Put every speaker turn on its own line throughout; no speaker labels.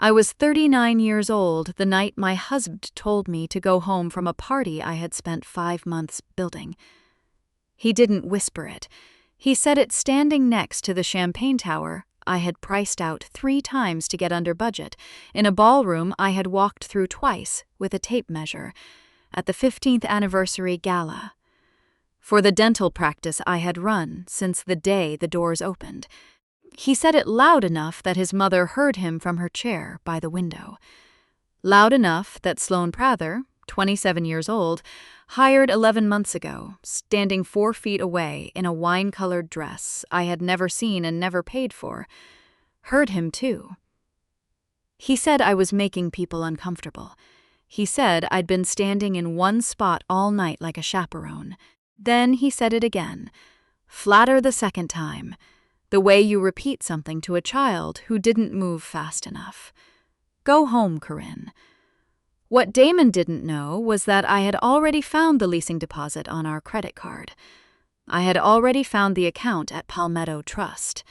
I was 39 years old the night my husband told me to go home from a party I had spent 5 months building. He didn't whisper it. He said it standing next to the champagne tower I had priced out 3 times to get under budget, in a ballroom I had walked through twice with a tape measure, at the 15th anniversary gala. For the dental practice I had run since the day the doors opened. He said it loud enough that his mother heard him from her chair by the window. Loud enough that Sloane Prather, 27 years old, hired 11 months ago, standing 4 feet away in a wine-colored dress I had never seen and never paid for, heard him too. He said I was making people uncomfortable. He said I'd been standing in one spot all night like a chaperone. Then he said it again, flatter the second time, the way you repeat something to a child who didn't move fast enough. Go home, Corinne. What Damon didn't know was that I had already found the leasing deposit on our credit card. I had already found the account at Palmetto Trust.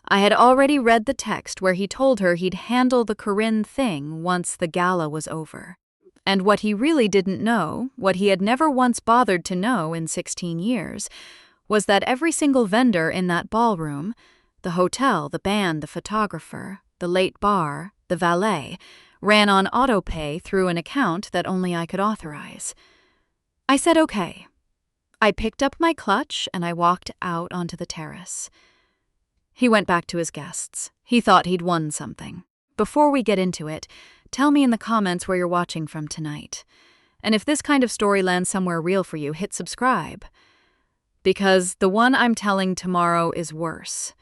I had already read the text where he told her he'd handle the Corinne thing once the gala was over. And what he really didn't know, what he had never once bothered to know in 16 years, was that every single vendor in that ballroom, the hotel, the band, the photographer, the late bar, the valet, ran on autopay through an account that only I could authorize. I said okay. I picked up my clutch and I walked out onto the terrace. He went back to his guests. He thought he'd won something. Before we get into it, tell me in the comments where you're watching from tonight. And if this kind of story lands somewhere real for you, hit subscribe. Because the one I'm telling tomorrow is worse.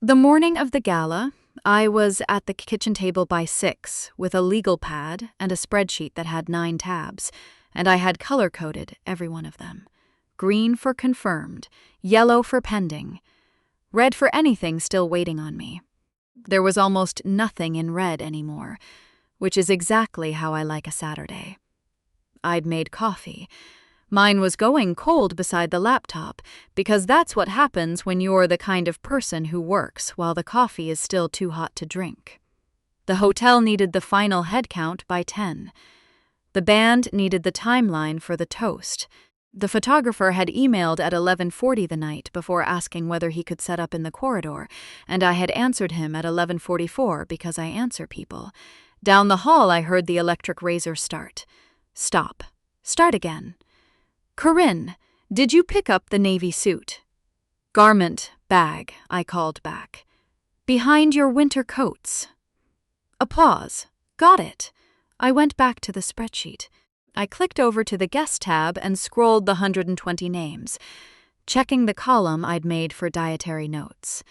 The morning of the gala, I was at the kitchen table by 6 with a legal pad and a spreadsheet that had 9 tabs, and I had color-coded every one of them. Green for confirmed, yellow for pending, red for anything still waiting on me. There was almost nothing in red anymore, which is exactly how I like a Saturday. I'd made coffee. Mine was going cold beside the laptop, because that's what happens when you're the kind of person who works while the coffee is still too hot to drink. The hotel needed the final head count by 10. The band needed the timeline for the toast. The photographer had emailed at 11:40 the night before asking whether he could set up in the corridor, and I had answered him at 11:44 because I answer people. Down the hall I heard the electric razor start. Stop. Start again. Corinne, did you pick up the navy suit? Garment, bag, I called back. Behind your winter coats. Applause. Got it. I went back to the spreadsheet. I clicked over to the guest tab and scrolled the 120 names, checking the column I'd made for dietary notes.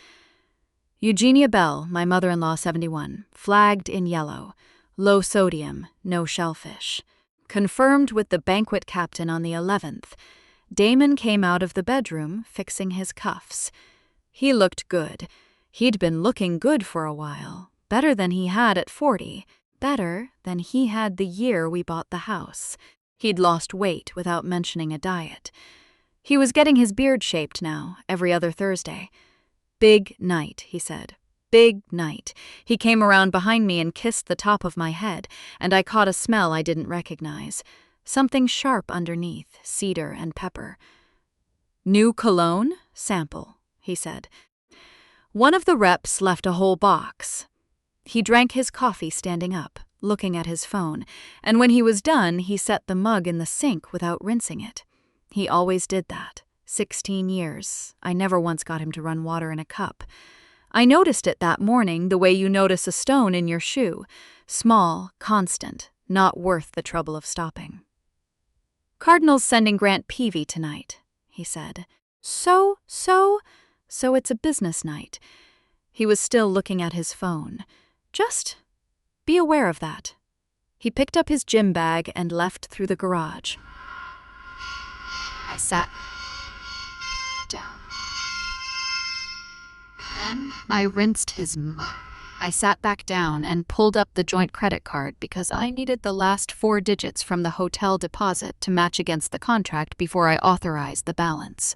Eugenia Bell, my mother-in-law, 71, flagged in yellow. Low sodium, no shellfish. Confirmed with the banquet captain on the 11th. Damon came out of the bedroom, fixing his cuffs. He looked good. He'd been looking good for a while. Better than he had at 40. Better than he had the year we bought the house. He'd lost weight without mentioning a diet. He was getting his beard shaped now, every other Thursday. Big night, he said. Big night. He came around behind me and kissed the top of my head, and I caught a smell I didn't recognize. Something sharp underneath, cedar and pepper. New cologne? Sample, he said. One of the reps left a whole box. He drank his coffee standing up, looking at his phone, and when he was done, he set the mug in the sink without rinsing it. He always did that. 16 years. I never once got him to run water in a cup. I noticed it that morning the way you notice a stone in your shoe. Small, constant, not worth the trouble of stopping. Cardinal's sending Grant Peavy tonight, he said. So it's a business night. He was still looking at his phone. Just be aware of that. He picked up his gym bag and left through the garage. I sat down. Then I rinsed his mug. I sat back down and pulled up the joint credit card because I needed the last 4 digits from the hotel deposit to match against the contract before I authorized the balance.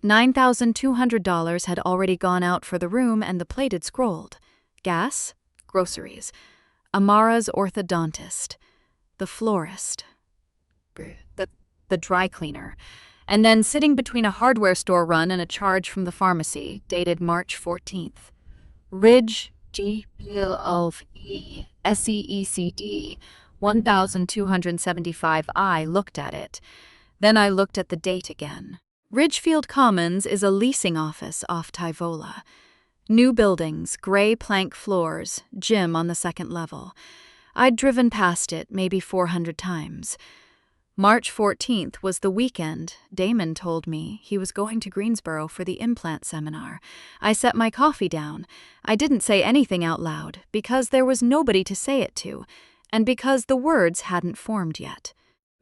$9,200 had already gone out for the room and the plate had scrolled. Gas? groceries, Amara's orthodontist, the florist, the dry cleaner, and then sitting between a hardware store run and a charge from the pharmacy, dated March 14th. Ridge G-P-L-E SEECD 1275I looked at it. Then I looked at the date again. Ridgefield Commons is a leasing office off Tyvola. New buildings, gray plank floors, gym on the second level. I'd driven past it maybe 400 times. March 14th was the weekend. Damon told me he was going to Greensboro for the implant seminar. I set my coffee down. I didn't say anything out loud because there was nobody to say it to, and because the words hadn't formed yet.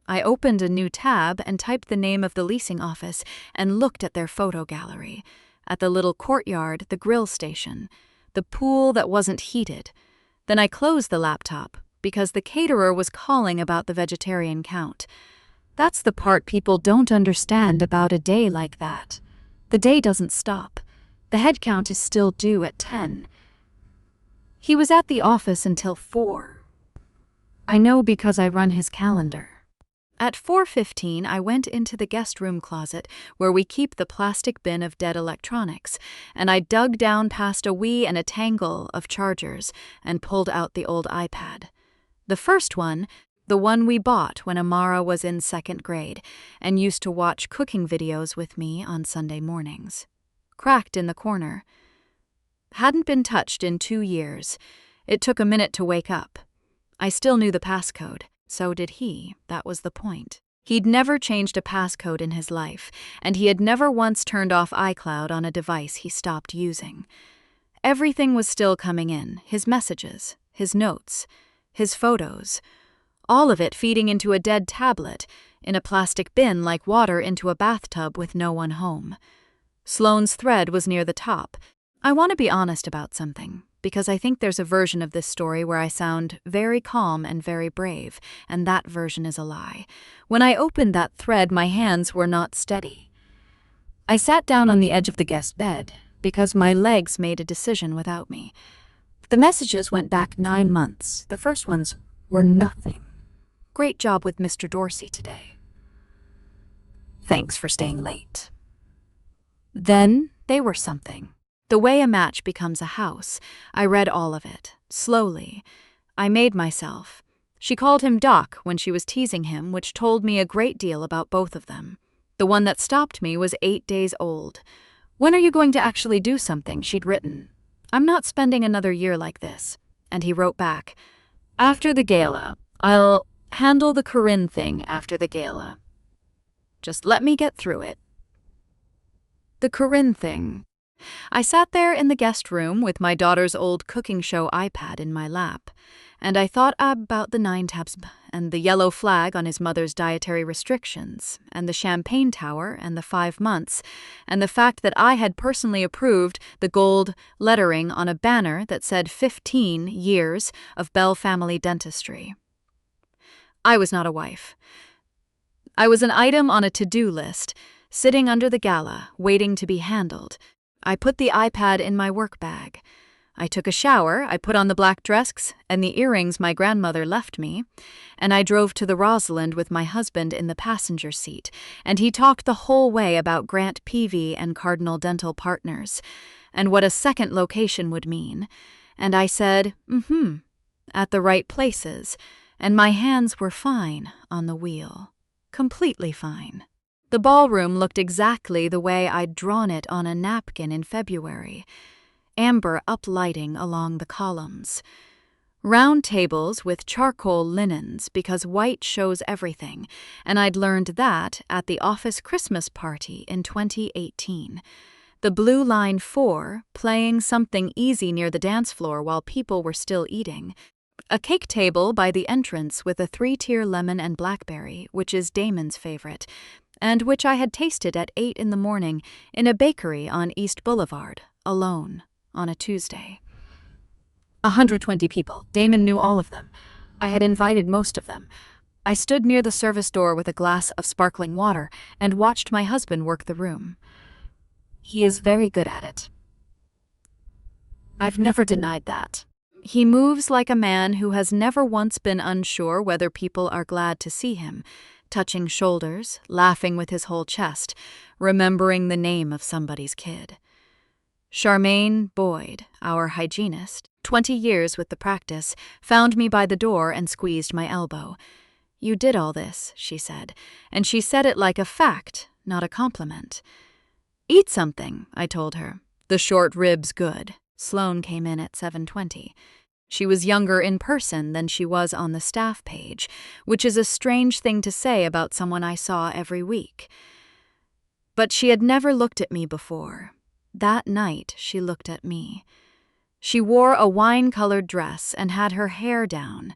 I opened a new tab and typed the name of the leasing office and looked at their photo gallery, at the little courtyard, the grill station, the pool that wasn't heated. Then I closed the laptop because the caterer was calling about the vegetarian count. That's the part people don't understand about a day like that. The day doesn't stop. The head count is still due at 10. He was at the office until 4. I know because I run his calendar. At 4:15, I went into the guest room closet where we keep the plastic bin of dead electronics, and I dug down past a Wii and a tangle of chargers and pulled out the old iPad. The first one, the one we bought when Amara was in 2nd grade and used to watch cooking videos with me on Sunday mornings. Cracked in the corner. Hadn't been touched in 2 years. It took a minute to wake up. I still knew the passcode. So did he. That was the point. He'd never changed a passcode in his life, and he had never once turned off iCloud on a device he stopped using. Everything was still coming in, his messages, his notes, his photos, all of it feeding into a dead tablet, in a plastic bin like water into a bathtub with no one home. Sloane's thread was near the top. I want to be honest about something, because I think there's a version of this story where I sound very calm and very brave, and that version is a lie. When I opened that thread, my hands were not steady. I sat down on the edge of the guest bed, because my legs made a decision without me. The messages went back 9 months. The first ones were nothing. Great job with Mr. Dorsey today. Thanks for staying late. Then they were something. The way a match becomes a house. I read all of it, slowly. I made myself. She called him Doc when she was teasing him, which told me a great deal about both of them. The one that stopped me was 8 days old. When are you going to actually do something? She'd written. I'm not spending another year like this. And he wrote back, after the gala. I'll handle the Corinne thing after the gala. Just let me get through it. The Corinne thing. I sat there in the guest room with my daughter's old cooking show iPad in my lap, and I thought about the 9 tabs and the yellow flag on his mother's dietary restrictions, and the champagne tower and the 5 months, and the fact that I had personally approved the gold lettering on a banner that said 15 years of Bell Family Dentistry. I was not a wife. I was an item on a to-do list, sitting under the gala, waiting to be handled. I put the iPad in my work bag. I took a shower, I put on the black dress and the earrings my grandmother left me, and I drove to the Rosalind with my husband in the passenger seat, and he talked the whole way about Grant Peavy and Cardinal Dental Partners, and what a second location would mean. And I said, at the right places, and my hands were fine on the wheel. Completely fine. The ballroom looked exactly the way I'd drawn it on a napkin in February, amber uplighting along the columns. Round tables with charcoal linens because white shows everything, and I'd learned that at the office Christmas party in 2018. The Blue Line 4 playing something easy near the dance floor while people were still eating. A cake table by the entrance with a 3-tier lemon and blackberry, which is Damon's favorite, and which I had tasted at 8 in the morning in a bakery on East Boulevard, alone, on a Tuesday. 120 people. Damon knew all of them. I had invited most of them. I stood near the service door with a glass of sparkling water and watched my husband work the room. He is very good at it. I've never denied that. He moves like a man who has never once been unsure whether people are glad to see him, touching shoulders, laughing with his whole chest, remembering the name of somebody's kid. Charmaine Boyd, our hygienist, 20 years with the practice, found me by the door and squeezed my elbow. "You did all this," she said, and she said it like a fact, not a compliment. "Eat something," I told her. "The short rib's good." Sloane came in at 7:20. She was younger in person than she was on the staff page, which is a strange thing to say about someone I saw every week. But she had never looked at me before. That night, she looked at me. She wore a wine-colored dress and had her hair down,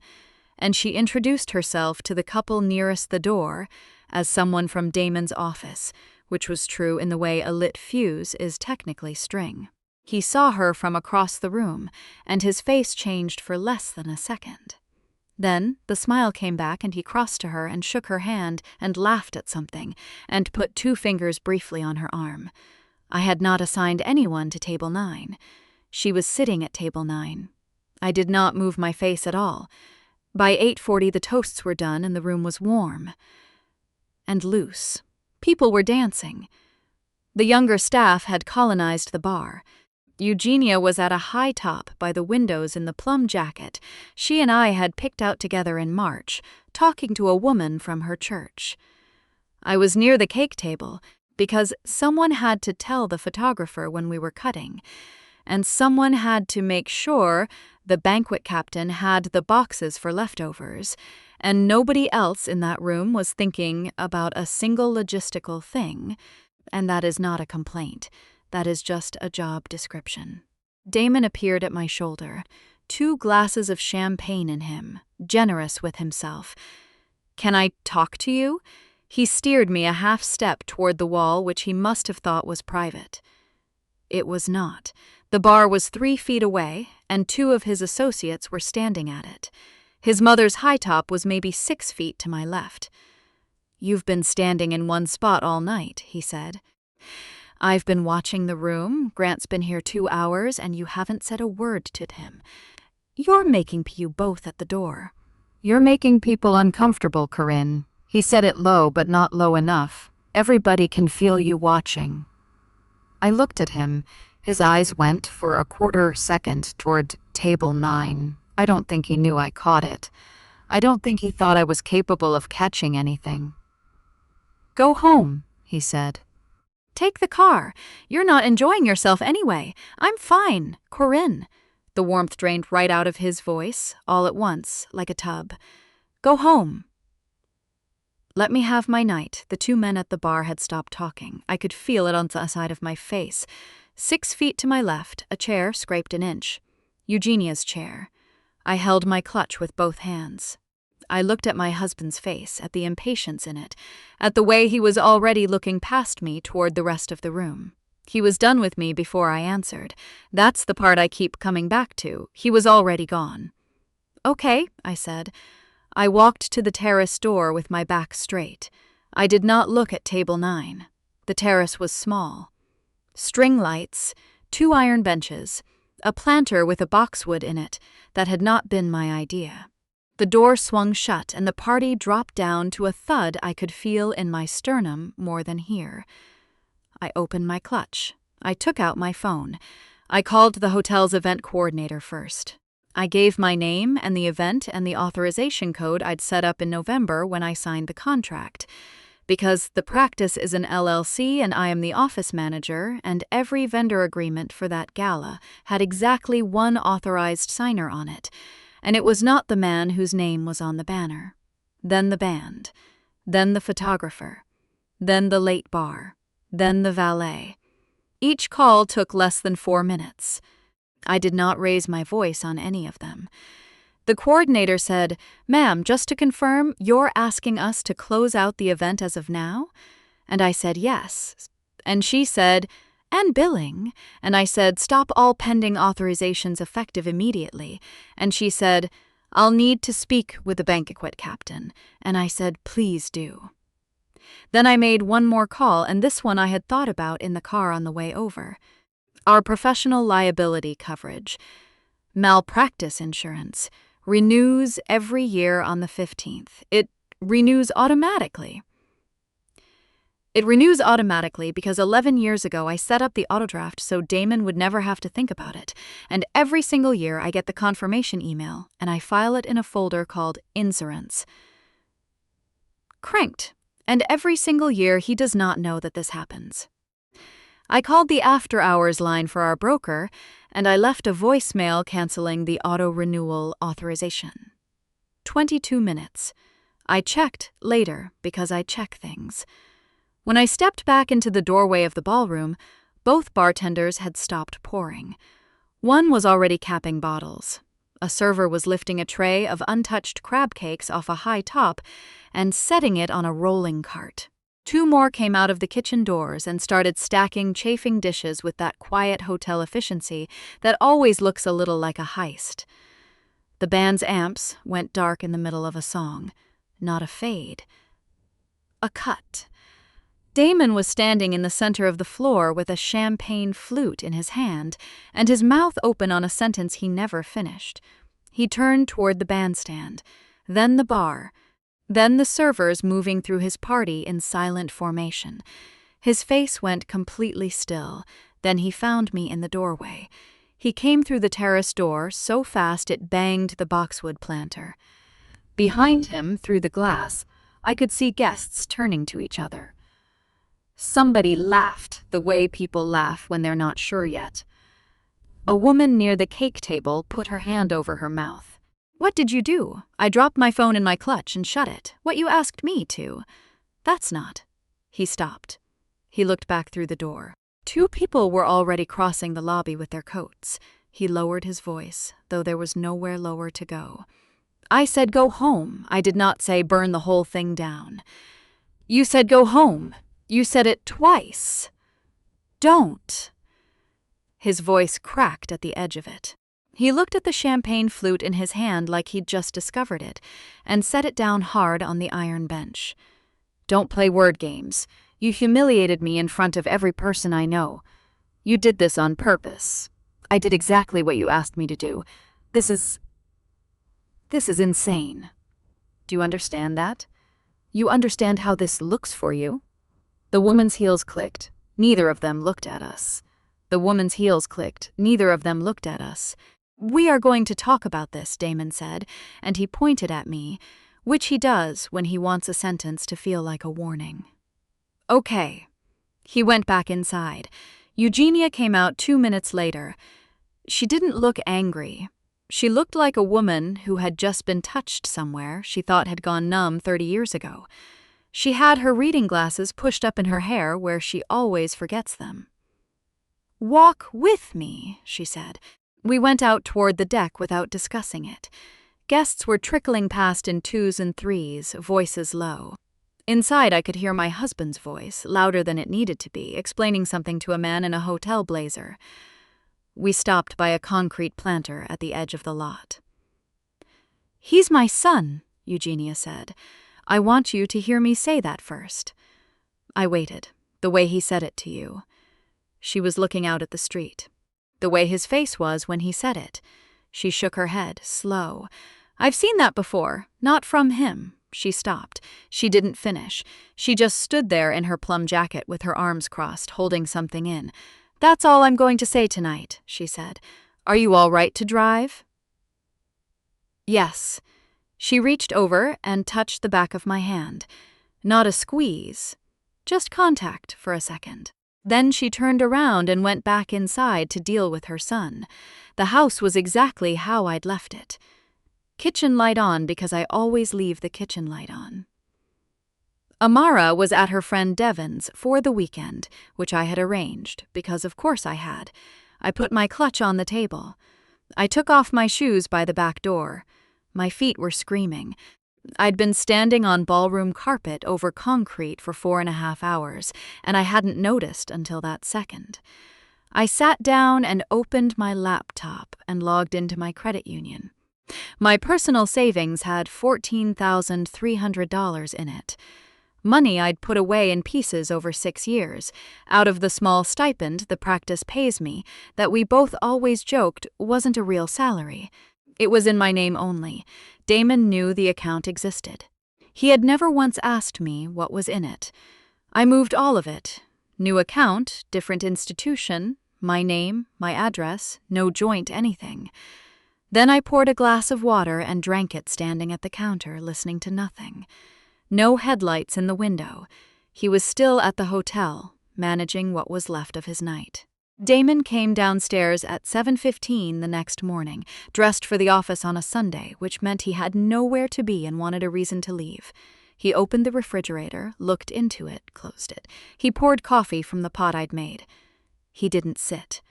and she introduced herself to the couple nearest the door as someone from Damon's office, which was true in the way a lit fuse is technically string. He saw her from across the room, and his face changed for less than a second. Then the smile came back and he crossed to her and shook her hand and laughed at something and put 2 fingers briefly on her arm. I had not assigned anyone to table 9. She was sitting at table 9. I did not move my face at all. By 8:40 the toasts were done and the room was warm and loose. People were dancing. The younger staff had colonized the bar. Eugenia was at a high top by the windows in the plum jacket she and I had picked out together in March, talking to a woman from her church. I was near the cake table because someone had to tell the photographer when we were cutting, and someone had to make sure the banquet captain had the boxes for leftovers, and nobody else in that room was thinking about a single logistical thing, and that is not a complaint. That is just a job description. Damon appeared at my shoulder, 2 glasses of champagne in him, generous with himself. "Can I talk to you?" He steered me a half step toward the wall which he must have thought was private. It was not. The bar was 3 feet away, and 2 of his associates were standing at it. His mother's high top was maybe 6 feet to my left. "You've been standing in one spot all night," he said. "I've been watching the room. Grant's been here 2 hours, and you haven't said a word to him. You're making you both at the door. You're making people uncomfortable, Corinne." He said it low, but not low enough. "Everybody can feel you watching." I looked at him. His eyes went for a quarter second toward table 9. I don't think he knew I caught it. I don't think he thought I was capable of catching anything. "Go home," he said. "Take the car. You're not enjoying yourself anyway. I'm fine, Corinne." The warmth drained right out of his voice, all at once, like a tub. "Go home." "Let me have my night." The 2 men at the bar had stopped talking. I could feel it on the side of my face. 6 feet to my left, a chair scraped an inch. Eugenia's chair. I held my clutch with both hands. I looked at my husband's face, at the impatience in it, at the way he was already looking past me toward the rest of the room. He was done with me before I answered. That's the part I keep coming back to. He was already gone. "Okay," I said. I walked to the terrace door with my back straight. I did not look at table 9. The terrace was small. String lights, 2 iron benches, a planter with a boxwood in it that had not been my idea. The door swung shut and the party dropped down to a thud I could feel in my sternum more than here. I opened my clutch. I took out my phone. I called the hotel's event coordinator first. I gave my name and the event and the authorization code I'd set up in November when I signed the contract. Because the practice is an LLC and I am the office manager, and every vendor agreement for that gala had exactly 1 authorized signer on it, and it was not the man whose name was on the banner. Then the band. Then the photographer. Then the late bar. Then the valet. Each call took less than 4 minutes. I did not raise my voice on any of them. The coordinator said, "Ma'am, just to confirm, you're asking us to close out the event as of now?" And I said yes. And she said, "And billing." And I said, "Stop all pending authorizations effective immediately." And she said, "I'll need to speak with the banquet captain." And I said, "Please do." Then I made one more call, and this one I had thought about in the car on the way over. Our professional liability coverage. Malpractice insurance. Renews every year on the 15th. It renews automatically. It renews automatically because 11 years ago I set up the autodraft so Damon would never have to think about it, and every single year I get the confirmation email and I file it in a folder called Insurance. Cranked, and every single year he does not know that this happens. I called the after-hours line for our broker, and I left a voicemail canceling the auto-renewal authorization. 22 minutes. I checked later because I check things. When I stepped back into the doorway of the ballroom, both bartenders had stopped pouring. One was already capping bottles. A server was lifting a tray of untouched crab cakes off a high top and setting it on a rolling cart. Two more came out of the kitchen doors and started stacking chafing dishes with that quiet hotel efficiency that always looks a little like a heist. The band's amps went dark in the middle of a song. Not a fade. A cut. Damon was standing in the center of the floor with a champagne flute in his hand and his mouth open on a sentence he never finished. He turned toward the bandstand, then the bar, then the servers moving through his party in silent formation. His face went completely still, then he found me in the doorway. He came through the terrace door so fast it banged the boxwood planter. Behind him, through the glass, I could see guests turning to each other. Somebody laughed the way people laugh when they're not sure yet. A woman near the cake table put her hand over her mouth. "What did you do?" "I dropped my phone in my clutch and shut it. What you asked me to." "That's not." He stopped. He looked back through the door. Two people were already crossing the lobby with their coats. He lowered his voice, though there was nowhere lower to go. "I said go home. I did not say burn the whole thing down." "You said go home. You said it twice. Don't." His voice cracked at the edge of it. He looked at the champagne flute in his hand like he'd just discovered it, and set it down hard on the iron bench. "Don't play word games. You humiliated me in front of every person I know. You did this on purpose. I did exactly what you asked me to do. This is insane. Do you understand that? You understand how this looks for you?" The woman's heels clicked. Neither of them looked at us. The woman's heels clicked. Neither of them looked at us. "We are going to talk about this," Damon said, and he pointed at me, which he does when he wants a sentence to feel like a warning. "Okay." He went back inside. Eugenia came out 2 minutes later. She didn't look angry. She looked like a woman who had just been touched somewhere she thought had gone numb 30 years ago. She had her reading glasses pushed up in her hair where she always forgets them. "Walk with me," she said. We went out toward the deck without discussing it. Guests were trickling past in 2s and 3s, voices low. Inside I could hear my husband's voice, louder than it needed to be, explaining something to a man in a hotel blazer. We stopped by a concrete planter at the edge of the lot. "He's my son," Eugenia said. "I want you to hear me say that first." I waited, the way he said it to you. She was looking out at the street. The way his face was when he said it. She shook her head, slow. "I've seen that before, not from him." She stopped. She didn't finish. She just stood there in her plum jacket with her arms crossed, holding something in. "That's all I'm going to say tonight," she said. "Are you all right to drive?" "Yes." She reached over and touched the back of my hand. Not a squeeze, just contact for a second. Then she turned around and went back inside to deal with her son. The house was exactly how I'd left it. Kitchen light on because I always leave the kitchen light on. Amara was at her friend Devon's for the weekend, which I had arranged, because of course I had. I put my clutch on the table. I took off my shoes by the back door. My feet were screaming. I'd been standing on ballroom carpet over concrete for 4.5 hours, and I hadn't noticed until that second. I sat down and opened my laptop and logged into my credit union. My personal savings had $14,300 in it. money I'd put away in pieces over 6 years, out of the small stipend the practice pays me, that we both always joked wasn't a real salary. It was in my name only. Damon knew the account existed. He had never once asked me what was in it. I moved all of it. New account, different institution, my name, my address, no joint anything. Then I poured a glass of water and drank it standing at the counter, listening to nothing. No headlights in the window. He was still at the hotel, managing what was left of his night. Damon came downstairs at 7:15 the next morning, dressed for the office on a Sunday, which meant he had nowhere to be and wanted a reason to leave. He opened the refrigerator, looked into it, closed it. He poured coffee from the pot I'd made. He didn't sit.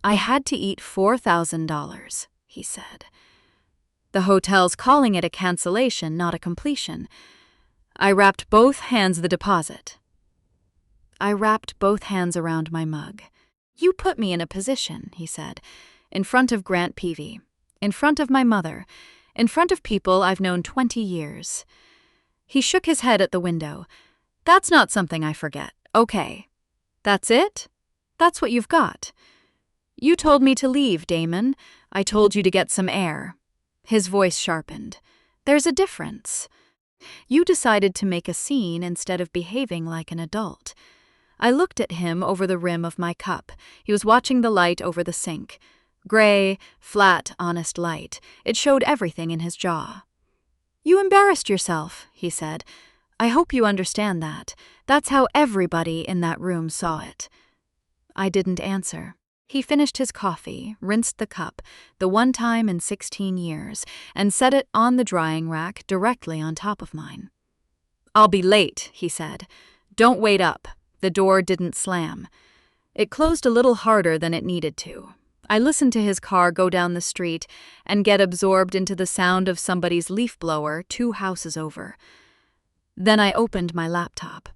I had to eat $4,000, he said. The hotel's calling it a cancellation, not a completion. I wrapped both hands the deposit. I wrapped both hands around my mug. You put me in a position, he said, in front of Grant Peavy, in front of my mother, in front of people I've known 20 years. He shook his head at the window. That's not something I forget. Okay. That's it? That's what you've got. You told me to leave, Damon. I told you to get some air. His voice sharpened. There's a difference. You decided to make a scene instead of behaving like an adult. I looked at him over the rim of my cup. He was watching the light over the sink. Gray, flat, honest light. It showed everything in his jaw. You embarrassed yourself, he said. I hope you understand that. That's how everybody in that room saw it. I didn't answer. He finished his coffee, rinsed the cup, the one time in 16 years, and set it on the drying rack directly on top of mine. I'll be late, he said. Don't wait up. The door didn't slam. It closed a little harder than it needed to. I listened to his car go down the street and get absorbed into the sound of somebody's leaf blower 2 houses over. Then I opened my laptop.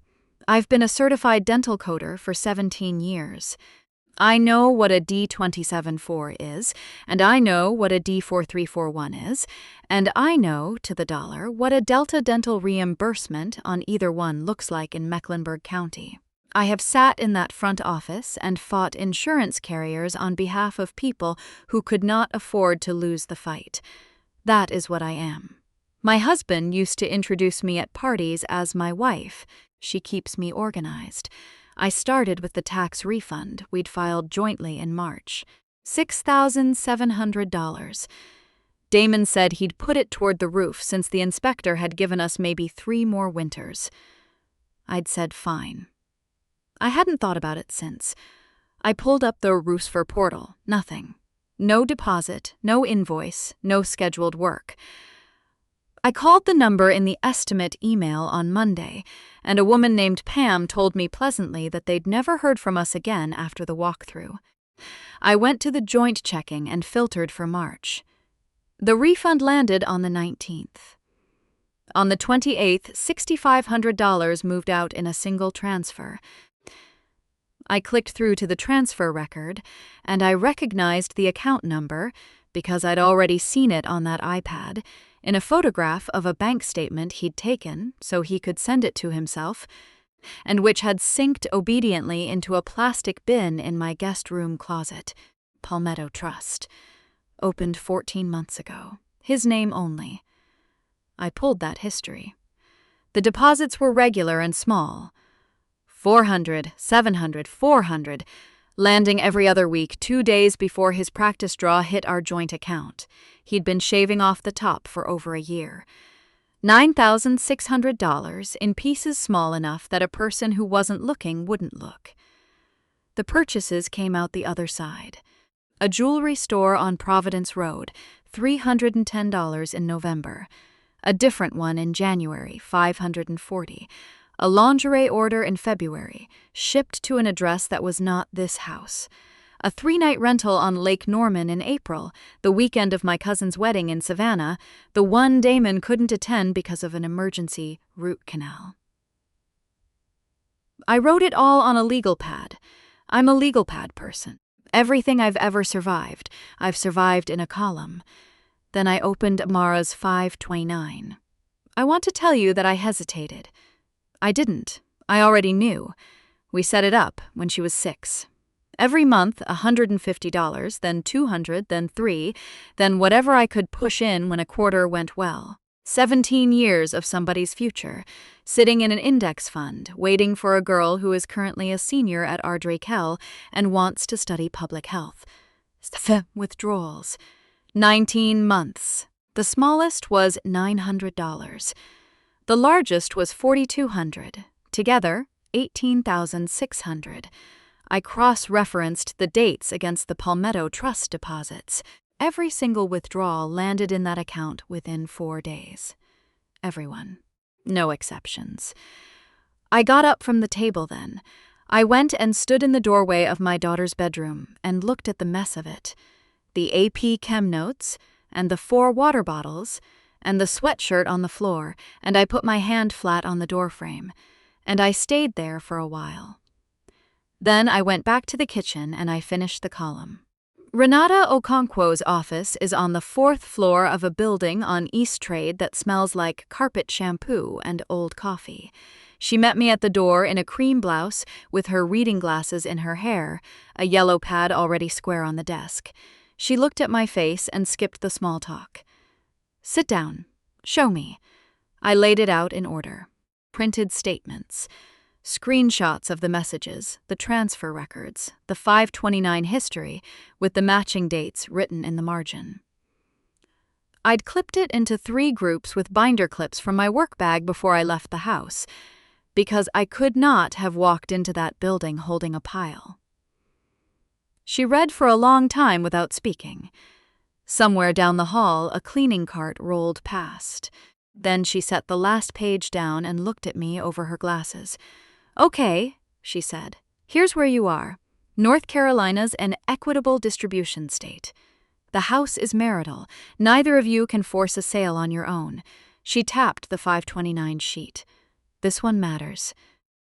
I've been a certified dental coder for 17 years. I know what a D274 is, and I know what a D4341 is, and I know, to the dollar, what a Delta dental reimbursement on either one looks like in Mecklenburg County. I have sat in that front office and fought insurance carriers on behalf of people who could not afford to lose the fight. That is what I am. My husband used to introduce me at parties as my wife. She keeps me organized. I started with the tax refund we'd filed jointly in March. $6,700. Damon said he'd put it toward the roof since the inspector had given us maybe 3 more winters. I'd said fine. I hadn't thought about it since. I pulled up the Roosfer portal. Nothing. No deposit, no invoice, no scheduled work. I called the number in the estimate email on Monday, and a woman named Pam told me pleasantly that they'd never heard from us again after the walkthrough. I went to the joint checking and filtered for March. The refund landed on the 19th. On the 28th, $6,500 moved out in a single transfer. I clicked through to the transfer record, and I recognized the account number, because I'd already seen it on that iPad, in a photograph of a bank statement he'd taken so he could send it to himself, and which had synced obediently into a plastic bin in my guest room closet. Palmetto Trust. Opened 14 months ago. His name only. I pulled that history. The deposits were regular and small. 400, 700, 400, landing every other week 2 days before his practice draw hit our joint account. He'd been shaving off the top for over a year. $9,600 in pieces small enough that a person who wasn't looking wouldn't look. The purchases came out the other side. A jewelry store on Providence Road, $310 in November. A different one in January, $540. A lingerie order in February, shipped to an address that was not this house. A 3-night rental on Lake Norman in April, the weekend of my cousin's wedding in Savannah, the one Damon couldn't attend because of an emergency root canal. I wrote it all on a legal pad. I'm a legal pad person. Everything I've ever survived, I've survived in a column. Then I opened Mara's 529. I want to tell you that I hesitated. I didn't. I already knew. We set it up when she was 6. Every month, $150, then $200, then $3, then whatever I could push in when a quarter went well. 17 years of somebody's future, sitting in an index fund, waiting for a girl who is currently a senior at Ardrey-Kell and wants to study public health. Withdrawals. 19 months. The smallest was $900. The largest was $4,200. Together, $18,600. I cross-referenced the dates against the Palmetto Trust deposits. Every single withdrawal landed in that account within 4 days. Everyone. No exceptions. I got up from the table then. I went and stood in the doorway of my daughter's bedroom and looked at the mess of it. The AP Chem notes, and the 4 water bottles, and the sweatshirt on the floor, and I put my hand flat on the doorframe. And I stayed there for a while. Then I went back to the kitchen and I finished the column. Renata Okonkwo's office is on the 4th floor of a building on East Trade that smells like carpet shampoo and old coffee. She met me at the door in a cream blouse with her reading glasses in her hair, a yellow pad already square on the desk. She looked at my face and skipped the small talk. "Sit down. Show me." I laid it out in order. Printed statements. Screenshots of the messages, the transfer records, the 529 history, with the matching dates written in the margin. I'd clipped it into 3 groups with binder clips from my work bag before I left the house, because I could not have walked into that building holding a pile. She read for a long time without speaking. Somewhere down the hall, a cleaning cart rolled past. Then she set the last page down and looked at me over her glasses. "Okay," she said. "Here's where you are. North Carolina's an equitable distribution state. The house is marital. Neither of you can force a sale on your own." She tapped the 529 sheet. "This one matters.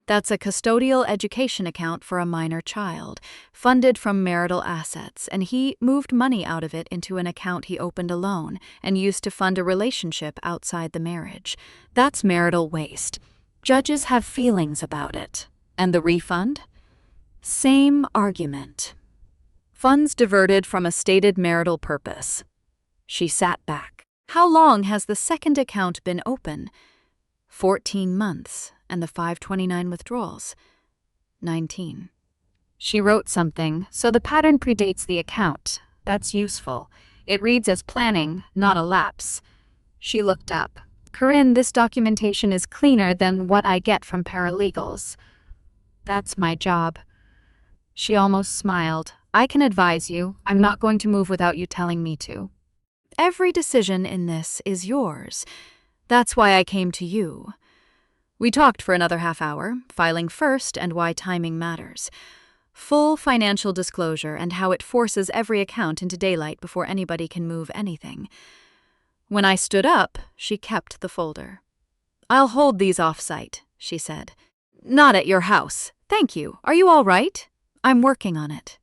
That's a custodial education account for a minor child, funded from marital assets, and he moved money out of it into an account he opened alone and used to fund a relationship outside the marriage. That's marital waste. Judges have feelings about it. And the refund? Same argument. Funds diverted from a stated marital purpose." She sat back. "How long has the second account been open?" 14 months. And the 529 withdrawals? 19. She wrote something, so the pattern predates the account. That's useful. It reads as planning, not a lapse. She looked up. "Corinne, this documentation is cleaner than what I get from paralegals." "That's my job." She almost smiled. "I can advise you. I'm not going to move without you telling me to. Every decision in this is yours. That's why I came to you." We talked for another half hour, filing first and why timing matters. Full financial disclosure and how it forces every account into daylight before anybody can move anything. When I stood up, she kept the folder. "I'll hold these off-site," she said. "Not at your house. Thank you. Are you all right?" "I'm working on it."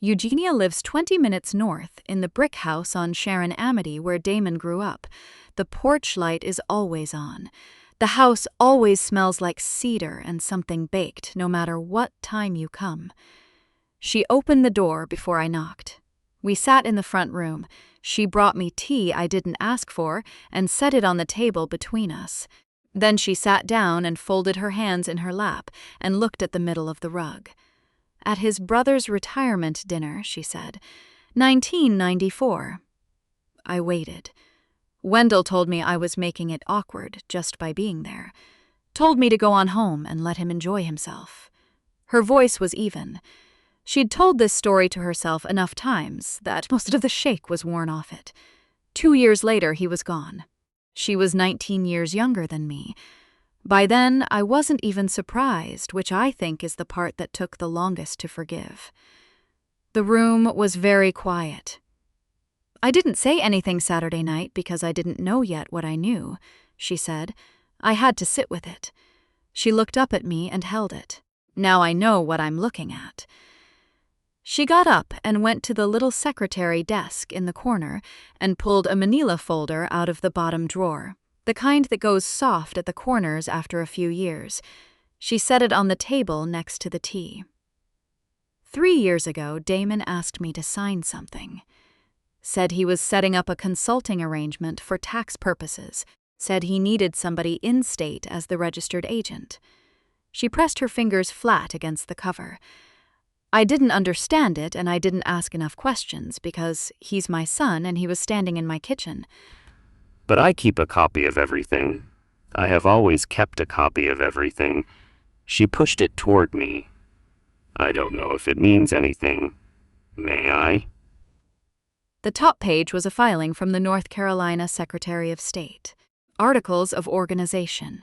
Eugenia lives 20 minutes north in the brick house on Sharon Amity where Damon grew up. The porch light is always on. The house always smells like cedar and something baked, no matter what time you come. She opened the door before I knocked. We sat in the front room. She brought me tea I didn't ask for and set it on the table between us. Then she sat down and folded her hands in her lap and looked at the middle of the rug. "At his brother's retirement dinner," she said. 1994. I waited. Wendell told me I was making it awkward just by being there. Told me to go on home and let him enjoy himself. Her voice was even. She'd told this story to herself enough times that most of the shake was worn off it. 2 years later, he was gone. She was 19 years younger than me. By then, I wasn't even surprised, which I think is the part that took the longest to forgive. The room was very quiet. "I didn't say anything Saturday night because I didn't know yet what I knew," she said. "I had to sit with it." She looked up at me and held it. "Now I know what I'm looking at." She got up and went to the little secretary desk in the corner and pulled a manila folder out of the bottom drawer. the kind that goes soft at the corners after a few years. She set it on the table next to the tea. 3 years ago, Damon asked me to sign something. Said he was setting up a consulting arrangement for tax purposes. Said he needed somebody in-state as the registered agent. She pressed her fingers flat against the cover. I didn't understand it, and I didn't ask enough questions because he's my son and he was standing in my kitchen.
But I keep a copy of everything. I have always kept a copy of everything. She pushed it toward me. I don't know if it means anything. May I?
The top page was a filing from the North Carolina Secretary of State. Articles of Organization.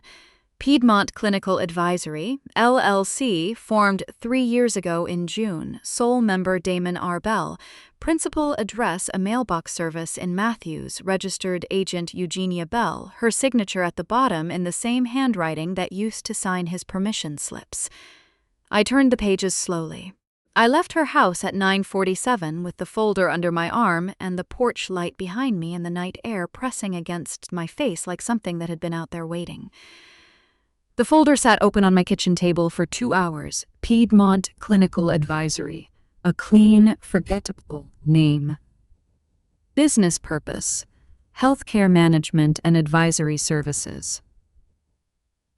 Piedmont Clinical Advisory, LLC, formed 3 years ago in June. Sole member Damon R. Bell. Principal address a mailbox service in Matthews. Registered agent Eugenia Bell. Her signature at the bottom in the same handwriting that used to sign his permission slips. I turned the pages slowly. I left her house at 9:47 with the folder under my arm and the porch light behind me and the night air pressing against my face like something that had been out there waiting. The folder sat open on my kitchen table for 2 hours. Piedmont Clinical Advisory. A clean, forgettable name. Business purpose. Healthcare management and advisory services.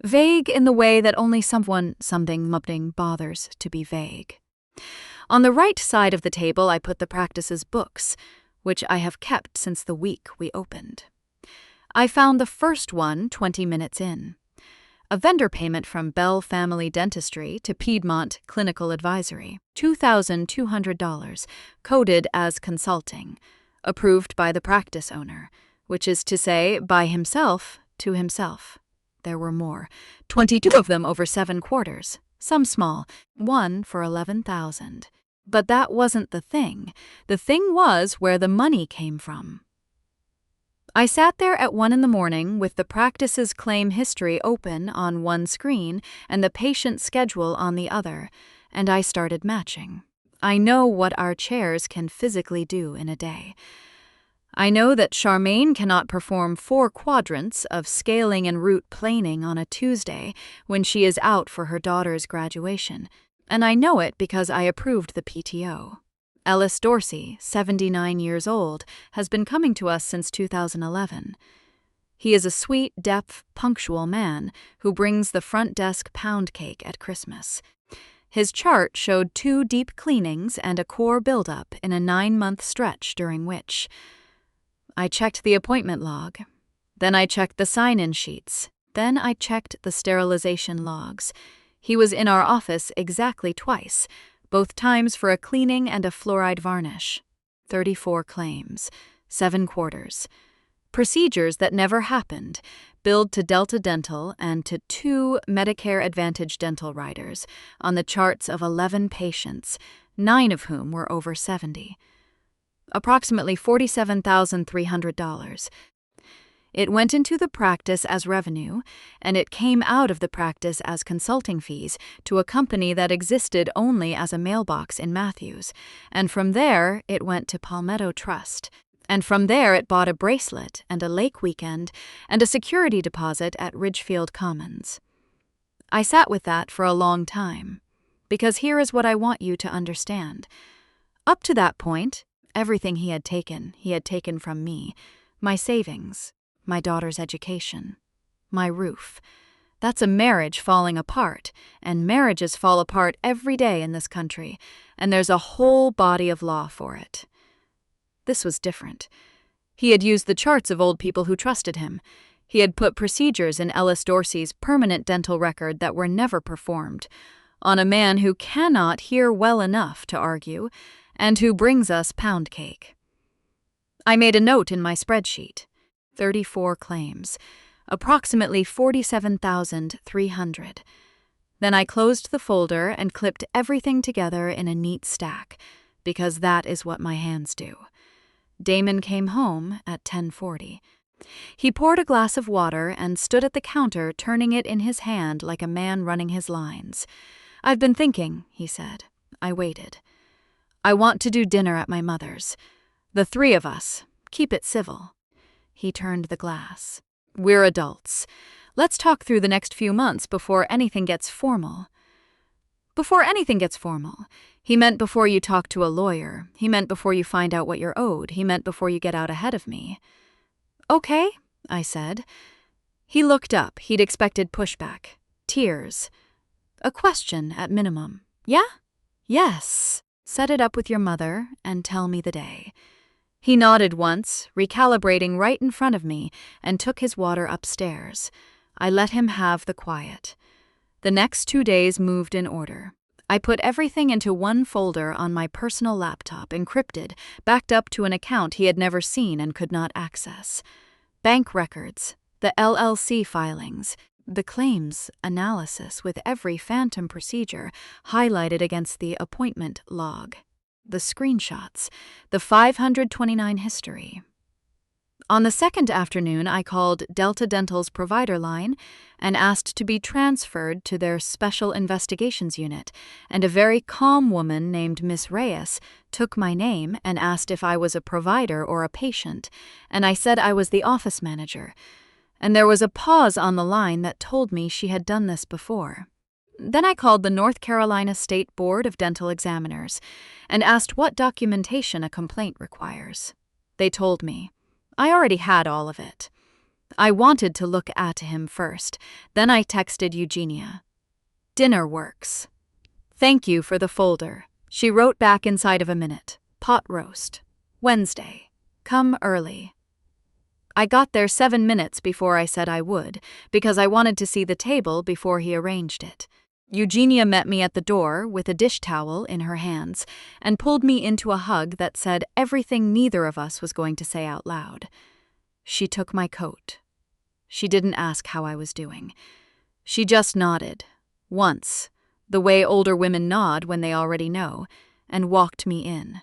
Vague in the way that only something bothers to be vague. On the right side of the table I put the practice's books, which I have kept since the week we opened. I found the first one 20 minutes in. A vendor payment from Bell Family Dentistry to Piedmont Clinical Advisory, $2,200, coded as consulting, approved by the practice owner, which is to say, by himself to himself. There were more, 22 of them over 7 quarters, some small, one for $11,000. But that wasn't the thing. The thing was where the money came from. I sat there at 1 a.m. with the practice's claim history open on one screen and the patient schedule on the other, and I started matching. I know what our chairs can physically do in a day. I know that Charmaine cannot perform 4 quadrants of scaling and root planing on a Tuesday when she is out for her daughter's graduation, and I know it because I approved the PTO. Ellis Dorsey, 79 years old, has been coming to us since 2011. He is a sweet, deaf, punctual man who brings the front desk pound cake at Christmas. His chart showed 2 deep cleanings and a core buildup in a 9-month stretch during which I checked the appointment log. Then I checked the sign-in sheets. Then I checked the sterilization logs. He was in our office exactly twice, both times for a cleaning and a fluoride varnish. 34 claims, 7 quarters. Procedures that never happened, billed to Delta Dental and to 2 Medicare Advantage dental riders on the charts of 11 patients, 9 of whom were over 70. Approximately $47,300. It went into the practice as revenue, and it came out of the practice as consulting fees to a company that existed only as a mailbox in Matthews, and from there it went to Palmetto Trust, and from there it bought a bracelet and a lake weekend and a security deposit at Ridgefield Commons. I sat with that for a long time, because here is what I want you to understand. Up to that point, everything he had taken from me, my savings, my daughter's education, my roof. That's a marriage falling apart, and marriages fall apart every day in this country, and there's a whole body of law for it. This was different. He had used the charts of old people who trusted him. He had put procedures in Ellis Dorsey's permanent dental record that were never performed, on a man who cannot hear well enough to argue, and who brings us pound cake. I made a note in my spreadsheet. 34 claims, approximately $47,300. Then I closed the folder and clipped everything together in a neat stack, because that is what my hands do. Damon came home at 10:40. He poured a glass of water and stood at the counter turning it in his hand like a man running his lines. "I've been thinking," he said. I waited. "I want to do dinner at my mother's. The 3 of us. Keep it civil." He turned the glass. We're adults. Let's talk through the next few months before anything gets formal. Before anything gets formal. He meant before you talk to a lawyer. He meant before you find out what you're owed. He meant before you get out ahead of me. Okay, I said. He looked up. He'd expected pushback. Tears. A question, at minimum. Yeah? Yes. Set it up with your mother and tell me the day. He nodded once, recalibrating right in front of me, and took his water upstairs. I let him have the quiet. The next 2 days moved in order. I put everything into one folder on my personal laptop, encrypted, backed up to an account he had never seen and could not access. Bank records, the LLC filings, the claims analysis with every phantom procedure highlighted against the appointment log, the screenshots, the 529 history. On the second afternoon, I called Delta Dental's provider line and asked to be transferred to their Special Investigations Unit, and a very calm woman named Miss Reyes took my name and asked if I was a provider or a patient, and I said I was the office manager. And there was a pause on the line that told me she had done this before. Then I called the North Carolina State Board of Dental Examiners and asked what documentation a complaint requires. They told me. I already had all of it. I wanted to look at him first. Then I texted Eugenia. Dinner works. Thank you for the folder. She wrote back inside of a minute. Pot roast. Wednesday. Come early. I got there 7 minutes before I said I would, because I wanted to see the table before he arranged it. Eugenia met me at the door with a dish towel in her hands and pulled me into a hug that said everything neither of us was going to say out loud. She took my coat. She didn't ask how I was doing. She just nodded, once, the way older women nod when they already know, and walked me in.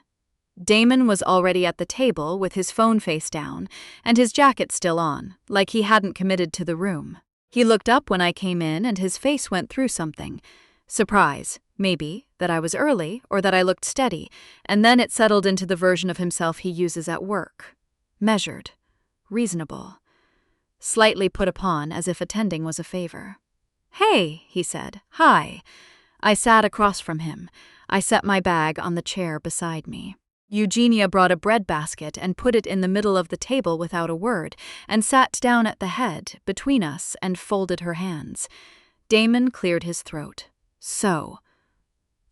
Damon was already at the table with his phone face down and his jacket still on, like he hadn't committed to the room. He looked up when I came in and his face went through something. Surprise, maybe, that I was early or that I looked steady, and then it settled into the version of himself he uses at work. Measured. Reasonable. Slightly put upon as if attending was a favor. Hey, he said. Hi. I sat across from him. I set my bag on the chair beside me. Eugenia brought a bread basket and put it in the middle of the table without a word, and sat down at the head, between us, and folded her hands. Damon cleared his throat. So,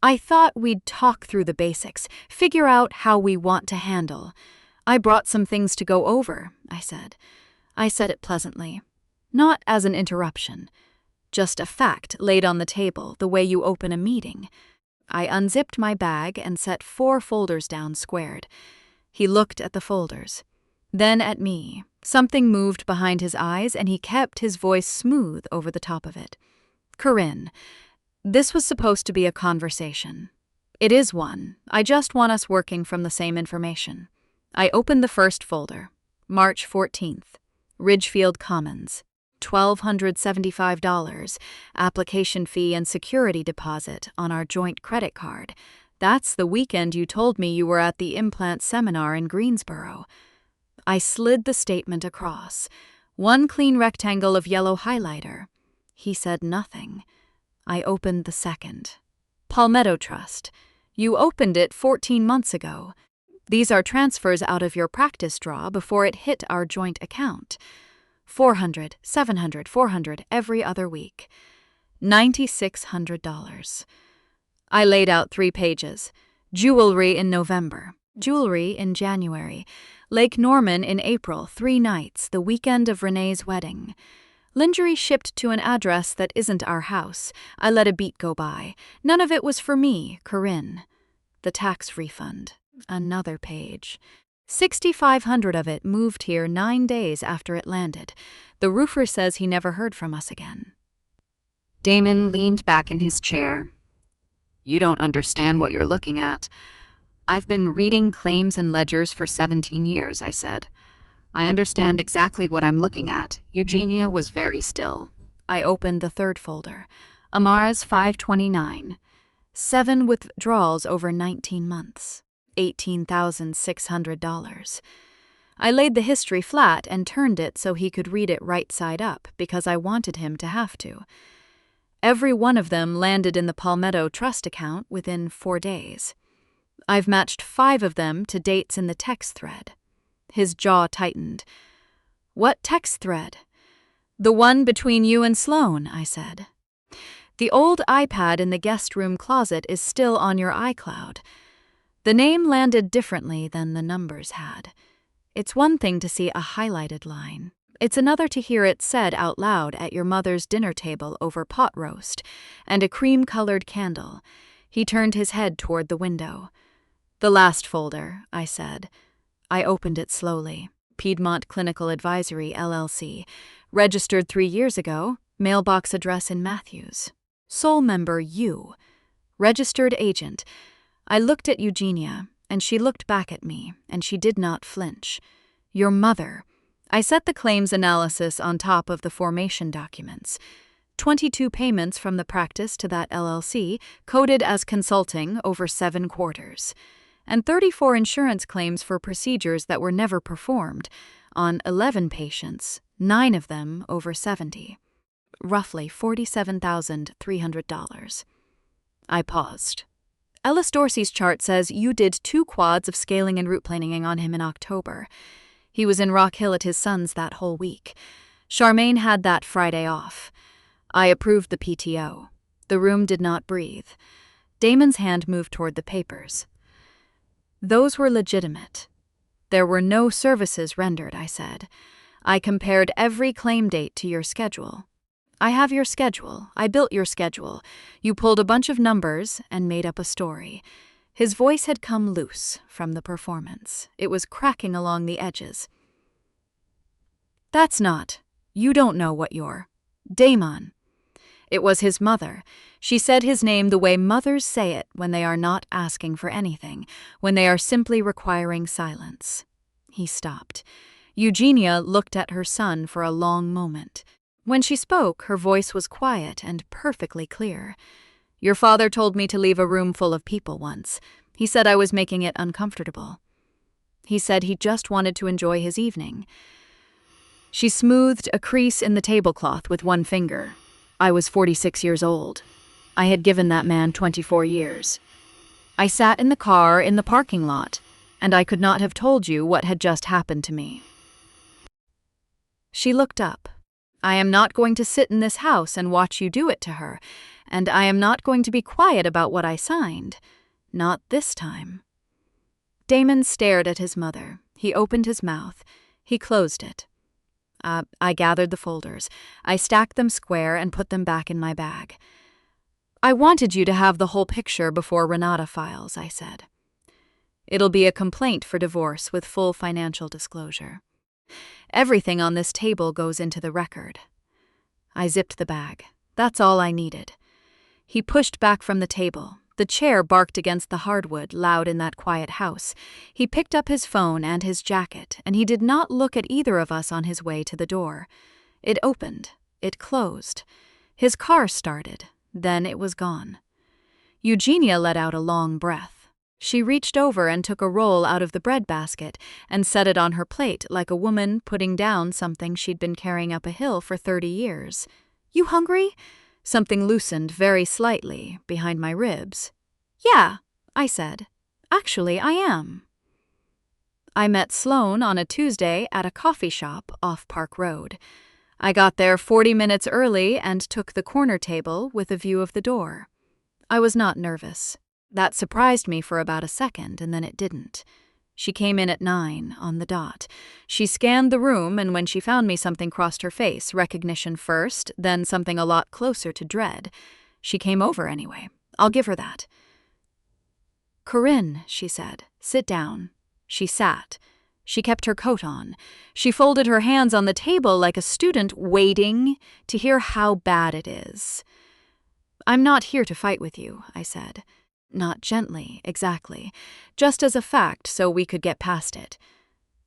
I thought we'd talk through the basics, figure out how we want to handle. I brought some things to go over, I said. I said it pleasantly. Not as an interruption. Just a fact laid on the table, the way you open a meeting. I unzipped my bag and set 4 folders down squared. He looked at the folders. Then at me. Something moved behind his eyes and he kept his voice smooth over the top of it. Corinne, this was supposed to be a conversation. It is one. I just want us working from the same information. I opened the first folder. March 14th. Ridgefield Commons. $1,275, application fee and security deposit on our joint credit card. That's the weekend you told me you were at the implant seminar in Greensboro. I slid the statement across. 1 clean rectangle of yellow highlighter. He said nothing. I opened the second. Palmetto Trust. You opened it 14 months ago. These are transfers out of your practice draw before it hit our joint account. 400, 700, 400 every other week. $9,600. I laid out 3 pages. Jewelry in November. Jewelry in January. Lake Norman in April, 3 nights, the weekend of Renee's wedding. Lingerie shipped to an address that isn't our house. I let a beat go by. None of it was for me, Corinne. The tax refund. Another page. 6,500 of it moved here 9 days after it landed. The roofer says he never heard from us again. Damon leaned back in his chair. You don't understand what you're looking at. I've been reading claims and ledgers for 17 years, I said. I understand exactly what I'm looking at. Eugenia was very still. I opened the third folder. Amara's 529. 7 withdrawals over 19 months. $18,600. I laid the history flat and turned it so he could read it right side up because I wanted him to have to. Every one of them landed in the Palmetto Trust account within 4 days. I've matched 5 of them to dates in the text thread. His jaw tightened. What text thread? The one between you and Sloan, I said. The old iPad in the guest room closet is still on your iCloud. The name landed differently than the numbers had. It's one thing to see a highlighted line. It's another to hear it said out loud at your mother's dinner table over pot roast and a cream-colored candle. He turned his head toward the window. The last folder, I said. I opened it slowly. Piedmont Clinical Advisory, LLC. Registered 3 years ago. Mailbox address in Matthews. Sole member you. Registered agent. I looked at Eugenia, and she looked back at me, and she did not flinch. Your mother. I set the claims analysis on top of the formation documents. 22 payments from the practice to that LLC, coded as consulting over 7 quarters. And 34 insurance claims for procedures that were never performed, on 11 patients, 9 of them over 70. Roughly $47,300. I paused. Ellis Dorsey's chart says you did 2 quads of scaling and route planning on him in October. He was in Rock Hill at his son's that whole week. Charmaine had that Friday off. I approved the PTO. The room did not breathe. Damon's hand moved toward the papers. Those were legitimate. There were no services rendered, I said. I compared every claim date to your schedule. I have your schedule. I built your schedule. You pulled a bunch of numbers and made up a story. His voice had come loose from the performance. It was cracking along the edges. That's not. You don't know what you're. Damon. It was his mother. She said his name the way mothers say it when they are not asking for anything, when they are simply requiring silence. He stopped. Eugenia looked at her son for a long moment. When she spoke, her voice was quiet and perfectly clear. Your father told me to leave a room full of people once. He said I was making it uncomfortable. He said he just wanted to enjoy his evening. She smoothed a crease in the tablecloth with one finger. I was 46 years old. I had given that man 24 years. I sat in the car in the parking lot, and I could not have told you what had just happened to me. She looked up. I am not going to sit in this house and watch you do it to her, and I am not going to be quiet about what I signed. Not this time. Damon stared at his mother. He opened his mouth. He closed it. I gathered the folders. I stacked them square and put them back in my bag. I wanted you to have the whole picture before Renata files, I said. It'll be a complaint for divorce with full financial disclosure. Everything on this table goes into the record. I zipped the bag. That's all I needed. He pushed back from the table. The chair barked against the hardwood, loud in that quiet house. He picked up his phone and his jacket, and he did not look at either of us on his way to the door. It opened. It closed. His car started. Then it was gone. Eugenia let out a long breath. She reached over and took a roll out of the bread basket and set it on her plate like a woman putting down something she'd been carrying up a hill for 30 years. You hungry? Something loosened very slightly behind my ribs. Yeah, I said. Actually, I am. I met Sloan on a Tuesday at a coffee shop off Park Road. I got there 40 minutes early and took the corner table with a view of the door. I was not nervous. That surprised me for about a second, and then it didn't. She came in at 9 on the dot. She scanned the room, and when she found me, something crossed her face, recognition first, then something a lot closer to dread. She came over anyway. I'll give her that. Corinne, she said, sit down. She sat. She kept her coat on. She folded her hands on the table like a student waiting to hear how bad it is. I'm not here to fight with you, I said. Not gently, exactly. Just as a fact so we could get past it.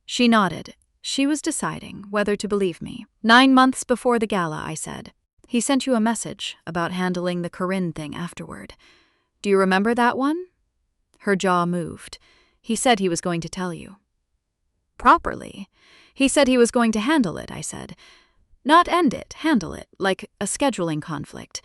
She nodded. She was deciding whether to believe me. 9 months before the gala, I said. He sent you a message about handling the Corinne thing afterward. Do you remember that one? Her jaw moved. He said he was going to tell you. Properly. He said he was going to handle it, I said. Not end it, handle it, like a scheduling conflict.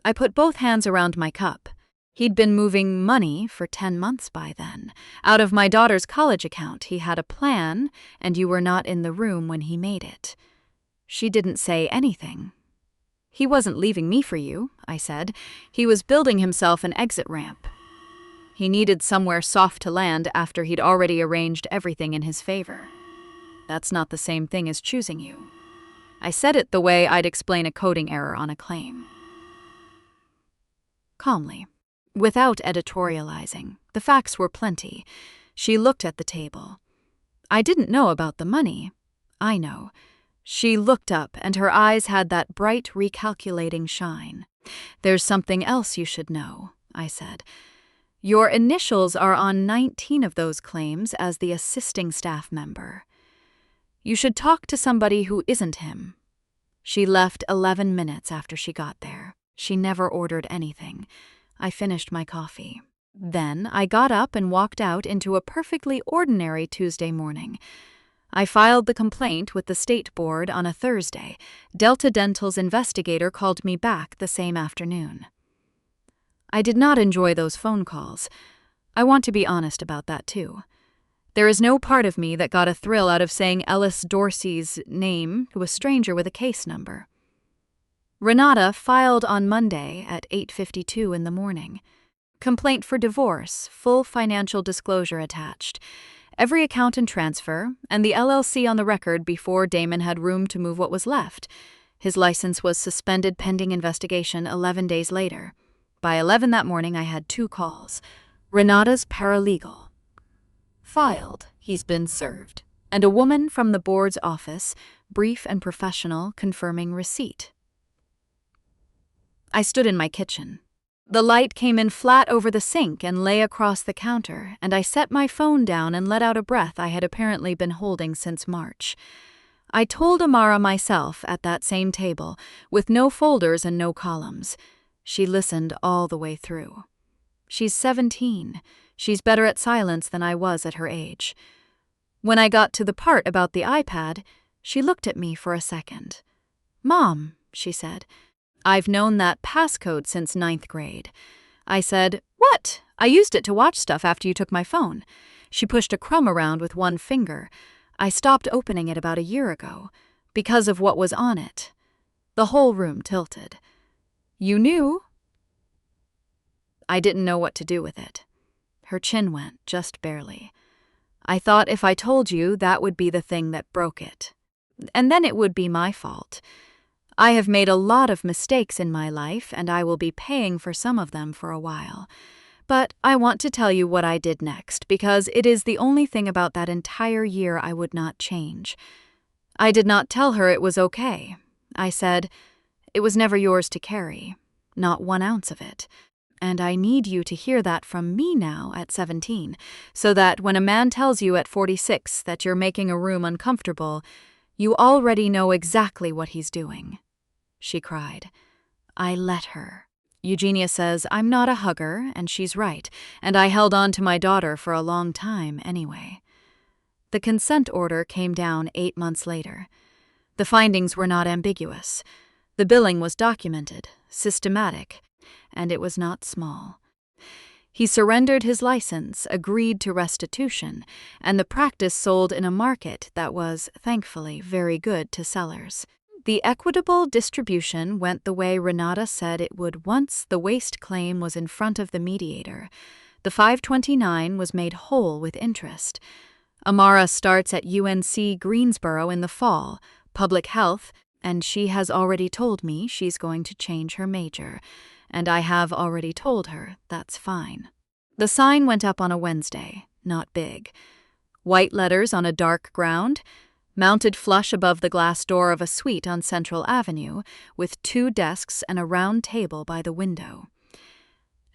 I put both hands around my cup. He'd been moving money for 10 months by then. Out of my daughter's college account, he had a plan, and you were not in the room when he made it. She didn't say anything. He wasn't leaving me for you, I said. He was building himself an exit ramp. He needed somewhere soft to land after he'd already arranged everything in his favor. That's not the same thing as choosing you. I said it the way I'd explain a coding error on a claim. Calmly, without editorializing, the facts were plenty. She looked at the table. I didn't know about the money. I know. She looked up, and her eyes had that bright, recalculating shine. There's something else you should know, I said. Your initials are on 19 of those claims as the assisting staff member. You should talk to somebody who isn't him. She left 11 minutes after she got there. She never ordered anything. I finished my coffee. Then I got up and walked out into a perfectly ordinary Tuesday morning. I filed the complaint with the state board on a Thursday. Delta Dental's investigator called me back the same afternoon. I did not enjoy those phone calls. I want to be honest about that, too. There is no part of me that got a thrill out of saying Ellis Dorsey's name to a stranger with a case number. Renata filed on Monday at 8:52 in the morning. Complaint for divorce, full financial disclosure attached. Every account and transfer, and the LLC on the record before Damon had room to move what was left. His license was suspended pending investigation 11 days later. By 11 that morning, I had 2 calls. Renata's paralegal. Filed, he's been served. And a woman from the board's office, brief and professional, confirming receipt. I stood in my kitchen. The light came in flat over the sink and lay across the counter, and I set my phone down and let out a breath I had apparently been holding since March. I told Amara myself at that same table, with no folders and no columns. She listened all the way through. She's 17. She's better at silence than I was at her age. When I got to the part about the iPad, she looked at me for a second. "Mom," she said, "I've known that passcode since 9th grade." I said, "What? I used it to watch stuff after you took my phone." She pushed a crumb around with one finger. I stopped opening it about a year ago, because of what was on it. The whole room tilted. "You knew?" I didn't know what to do with it. Her chin went, just barely. "I thought if I told you, that would be the thing that broke it. And then it would be my fault. I have made a lot of mistakes in my life, and I will be paying for some of them for a while. But I want to tell you what I did next, because it is the only thing about that entire year I would not change. I did not tell her it was okay. I said, it was never yours to carry, not 1 ounce of it. And I need you to hear that from me now at 17, so that when a man tells you at 46 that you're making a room uncomfortable, you already know exactly what he's doing." She cried. I let her. Eugenia says I'm not a hugger, and she's right, and I held on to my daughter for a long time anyway. The consent order came down 8 months later. The findings were not ambiguous. The billing was documented, systematic, and it was not small. He surrendered his license, agreed to restitution, and the practice sold in a market that was, thankfully, very good to sellers. The equitable distribution went the way Renata said it would once the waste claim was in front of the mediator. The 529 was made whole with interest. Amara starts at UNC Greensboro in the fall, public health, and she has already told me she's going to change her major. And I have already told her that's fine. The sign went up on a Wednesday, not big. White letters on a dark ground, mounted flush above the glass door of a suite on Central Avenue, with 2 desks and a round table by the window.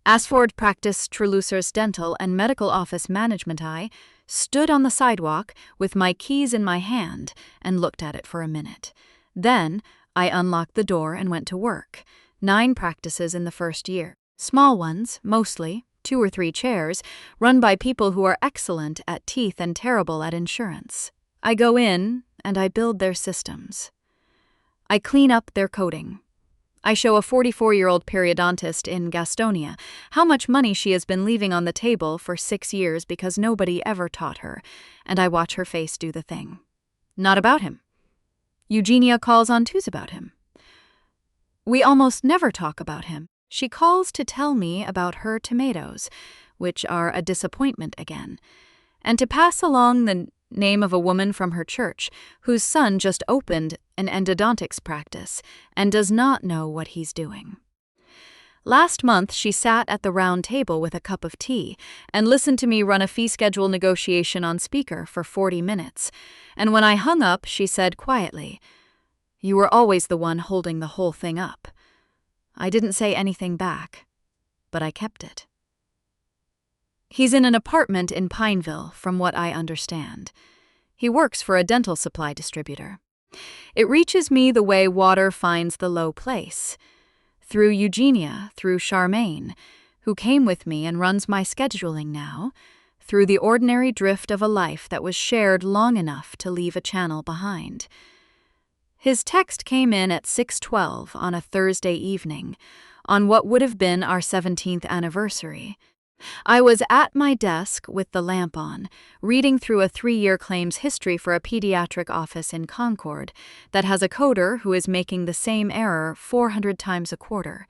Asford Practice Trelusers Dental and Medical Office Management. I stood on the sidewalk with my keys in my hand and looked at it for a minute. Then I unlocked the door and went to work. 9 practices in the first year. Small ones, mostly, 2 or 3 chairs, run by people who are excellent at teeth and terrible at insurance. I go in and I build their systems. I clean up their coding. I show a 44-year-old periodontist in Gastonia how much money she has been leaving on the table for 6 years because nobody ever taught her, and I watch her face do the thing. Not about him. Eugenia calls on twos about him. We almost never talk about him. She calls to tell me about her tomatoes, which are a disappointment again, and to pass along the name of a woman from her church whose son just opened an endodontics practice and does not know what he's doing. Last month, she sat at the round table with a cup of tea and listened to me run a fee schedule negotiation on speaker for 40 minutes, and when I hung up, she said quietly, "You were always the one holding the whole thing up." I didn't say anything back, but I kept it. He's in an apartment in Pineville, from what I understand. He works for a dental supply distributor. It reaches me the way water finds the low place. Through Eugenia, through Charmaine, who came with me and runs my scheduling now, through the ordinary drift of a life that was shared long enough to leave a channel behind. His text came in at 6:12 on a Thursday evening, on what would have been our 17th anniversary. I was at my desk with the lamp on, reading through a 3-year claims history for a pediatric office in Concord that has a coder who is making the same error 400 times a quarter.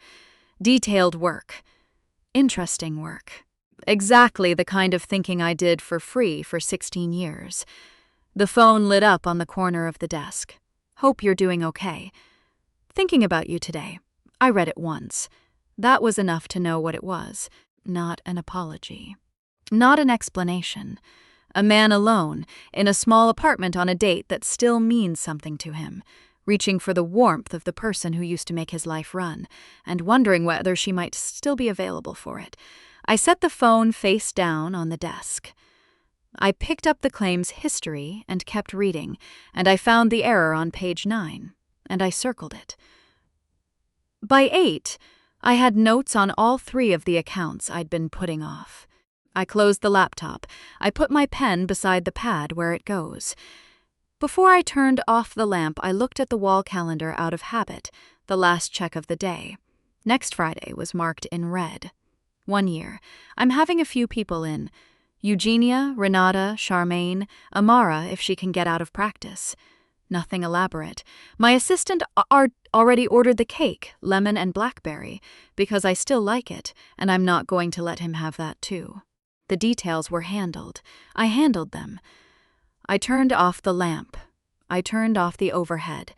Detailed work. Interesting work. Exactly the kind of thinking I did for free for 16 years. The phone lit up on the corner of the desk. "Hope you're doing okay. Thinking about you today." I read it once. That was enough to know what it was. Not an apology. Not an explanation. A man alone, in a small apartment on a date that still means something to him, reaching for the warmth of the person who used to make his life run, and wondering whether she might still be available for it. I set the phone face down on the desk. I picked up the claim's history and kept reading, and I found the error on page 9, and I circled it. By 8, I had notes on all 3 of the accounts I'd been putting off. I closed the laptop. I put my pen beside the pad where it goes. Before I turned off the lamp, I looked at the wall calendar out of habit, the last check of the day. Next Friday was marked in red. 1 year. I'm having a few people in. Eugenia, Renata, Charmaine, Amara if she can get out of practice. Nothing elaborate. My assistant already ordered the cake, lemon and blackberry, because I still like it, and I'm not going to let him have that too. The details were handled. I handled them. I turned off the lamp. I turned off the overhead.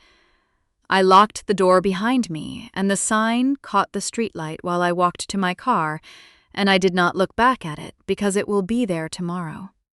I locked the door behind me, and the sign caught the streetlight while I walked to my car, and I did not look back at it because it will be there tomorrow.